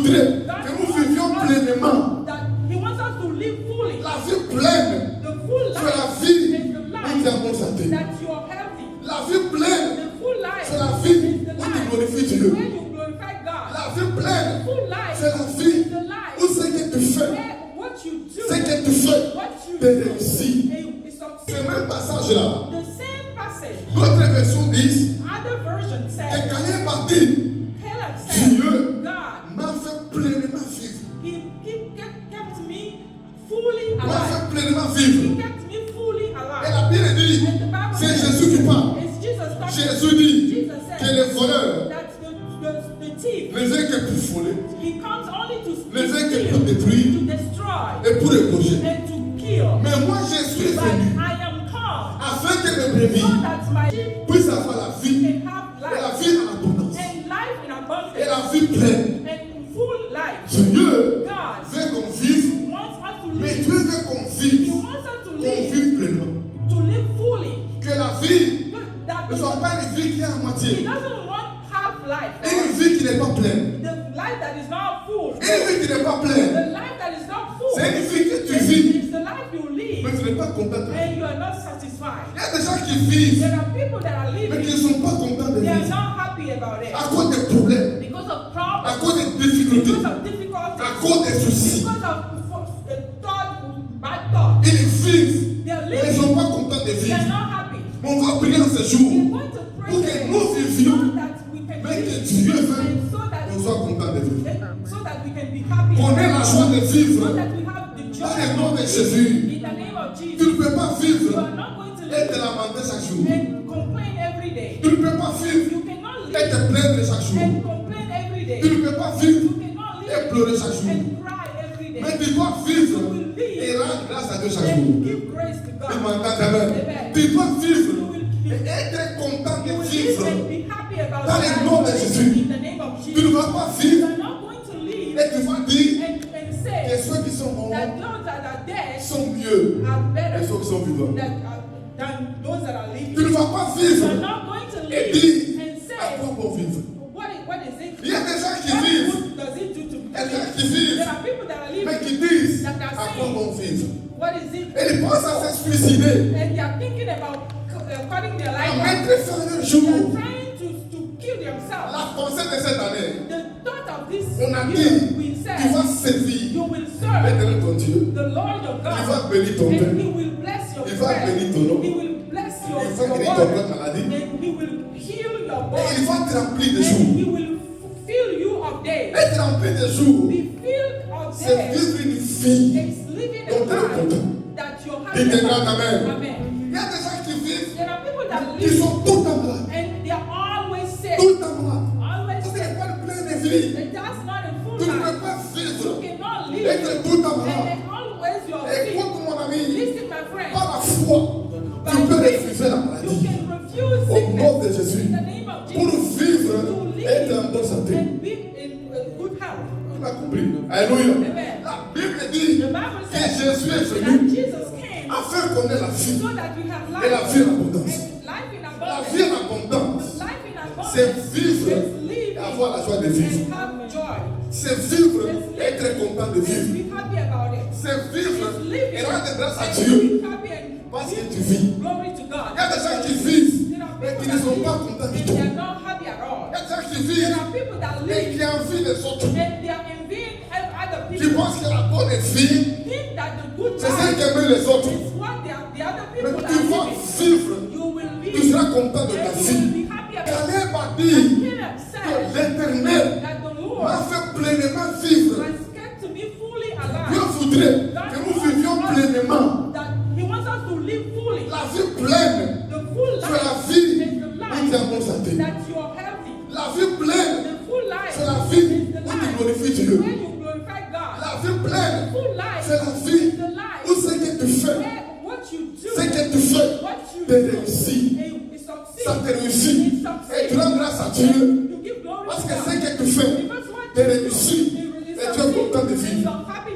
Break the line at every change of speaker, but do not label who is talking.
voudrait que nous vivions pleinement.
That He wants us to live fully.
La vie pleine,
The full
c'est la
life
vie
is the
où tu
life
es en bonne santé.
that you are healthy.
La vie pleine,
The full life
c'est la vie
is the
où tu
life
glorifies Dieu.
where you glorify God.
La vie pleine,
The full life
c'est la vie
is the life
où ce que tu fais,
where what you do,
ce que tu fais,
what you
te
do,
réussit.
is
Ce
succeed.
même passage-là,
The same passage,
d'autres versions disent
other version
que
says,
Caïn m'a dit,
Caleb said,
Dieu
God,
m'a fait pleinement vivre.
He kept me fully
M'a
alive.
fait pleinement
He
vivre.
kept me fully
Et
alive.
la Bible dit,
And the Bible
c'est
says,
Jésus qui parle.
it's Jesus talking.
Jésus dit
Jesus
que
said
les voleurs
that the thief,
ne viennent que pour voler,
he comes only to
ne viennent que
steal,
pour détruire
to destroy,
et pour égorger.
and to kill.
Mais moi, Jésus est
But
venu
I am come
afin que mes brebis
so that my sheep
puissent avoir la vie,
can have
et la
life,
vie en abondance,
and life in
et
abundance,
la vie pleine.
and full life.
Dieu
God
veut qu'on vive,
wants us to
mais
live.
Dieu veut qu'on
He
vive,
wants us to
qu'on
live,
vive pleinement.
fully.
Que la vie
That
ne soit pas une vie qui est à
He
moitié,
doesn't want half life.
une vie qui n'est pas pleine,
The life that is not full.
une vie qui n'est pas pleine.
The life that is not full.
C'est une vie que tu vis,
It's the life you live,
mais tu n'es pas content de la vie.
and you are not satisfied.
Il y a des gens qui vivent,
There are people that are
mais qui ne
living,
sont pas contents de
they are
vivre
not happy about it
à cause des problèmes,
because of
à
problems,
cause des difficultés,
because of
à
difficulties,
cause des soucis.
because of bad thoughts.
Ils vivent,
They are
mais ils ne
living,
sont pas contents de
they are
vivre.
not happy.
On va prier en ce
We're
jour
going to pray
pour que
today
nous vivions,
so that we can
mais que
live,
Dieu veut
and so that
qu'on soit content de vivre.
so that we can be happy,
Qu'on ait la joie de vivre
so that we have the joy
dans le nom de Jésus.
in the name of
Tu
Jesus.
ne peux pas
You
vivre
are not going to
et te
live
lamenter chaque jour.
and complain every day.
Tu ne peux pas vivre
You cannot
et
live
te plaindre chaque jour.
and complain every day.
Tu ne peux pas vivre
You cannot
et
live
pleurer chaque jour.
and cry every day.
Mais tu dois vivre et rendre grâce à Dieu chaque jour.
And give grace to
Tu
God.
m'entends, amen. Tu dois vivre et être content
You
de
will live
vivre.
and be happy about
Dans le
life
nom de Jésus.
in the name of
Tu ne
Jesus.
vas pas
You
vivre
are not going to live
et tu vas dire
and
que
say
ceux qui sont morts
that those that are dead
sont mieux
are
que
better
ceux qui sont vivants.
than those that are living.
Tu ne vas pas
You
vivre
are not going to
et
live
dire
and
à
say,
quoi bon vivre.
what is it?
Il y a des gens qui
What
vivent,
good does it do to
il y a des gens
live?
qui vivent,
There are people that are
mais
living
qui disent
that are
à quoi
saying,
bon vivre.
what is it?
Et ils pensent à se suicider,
And they are thinking about cutting their
à
life off.
mettre fin à leur
They
jour.
are trying to kill themselves.
La pensée de cette année,
The thought of this
on a
year,
dit,
we
tu
said,
vas servir
you will serve
l'éternel ton Dieu.
the Lord your
Il
God,
va bénir ton
and
père.
He will bless your
Il va
bread.
bénir ton nom.
He will bless your
Il va guérir ton
word,
corps maladie.
and He will heal your
Et
body,
il va te remplir de
and
jours.
He will fill you of days.
Être rempli de jours,
Be filled of
c'est
days.
vivre une vie.
It's living a
Donc, tu es
life
content.
that you're
Et
happy
des grands
about.
amen.
Amen.
Il y a des gens qui vivent,
There are people that
qui
live
sont tout le temps malades.
and they are always sick.
Tout le temps malades.
Always
Parce
sick.
qu'il n'y a pas de plein de vie.
And that's not a full
Tu ne peux
life.
pas
You
vivre
cannot
et
live
être tout le temps
and
malade.
then always you're sick.
Écoute mon ami,
Listen, my friend.
par la foi, tu peux refuser la
You
maladie.
can refuse
Au nom de
sickness
Jésus.
in the name of
Pour
Jesus.
vivre
To
et être en
live
bonne santé.
and be in good health.
Tu as compris? Alléluia.
Amen.
La Bible dit
The Bible
que
says
Jésus est
that
venu
Jesus came
afin qu'on ait la vie.
so that we have
Et la
life
vie en abondance.
and life in
La
abundance.
vie en abondance,
Life in abundance
c'est vivre
is
et
living
avoir la joie de vivre.
and have joy.
C'est vivre et être content de
And
vivre.
be happy about it.
C'est vivre
It's living
et rendre grâce à
and
Dieu
be happy and
parce que
give
tu vis.
glory to God.
Il y a des gens qui vivent
There are
mais
people
qui ne
that
sont pas
live
contents du
and
tout.
they are not happy at all.
Il y a des gens qui
There
vivent
are people that
et
live
qui envient les autres.
and they are envying other
Qui
people.
pensent que la bonne vie,
Think that the good
c'est celle
life
qui aime les autres.
is what the other
Mais
people
tu vas
are living.
vivre,
You will
tu
live
seras content de ta
and you
vie.
will be happy about it.
Caleb a dit
Caleb
que
said
l'Éternel
that the Lord
m'a fait pleinement vivre.
has kept to me fully
Dieu
alive.
voudrait que nous vivions pleinement.
That He wants us to live fully.
La vie pleine,
The full
c'est la
life
vie
is the
où tu es
life
en bonne santé.
that you are healthy.
La vie pleine,
The full life
c'est la vie
is the
où tu
life
glorifies Dieu.
where you glorify God.
La vie pleine,
Full life
c'est la vie
is the life
où ce que tu fais,
where what you do,
ce que tu fais,
what you
te
do,
réussit.
it succeeds.
Ça te réussit.
It
Et
succeeds.
tu rends grâce à Dieu
You give glory
parce
to
que
God.
ce que tu fais
Because what
te
you do,
réussit.
it
Et tu es
succeeds.
content de
And
vivre.
you're happy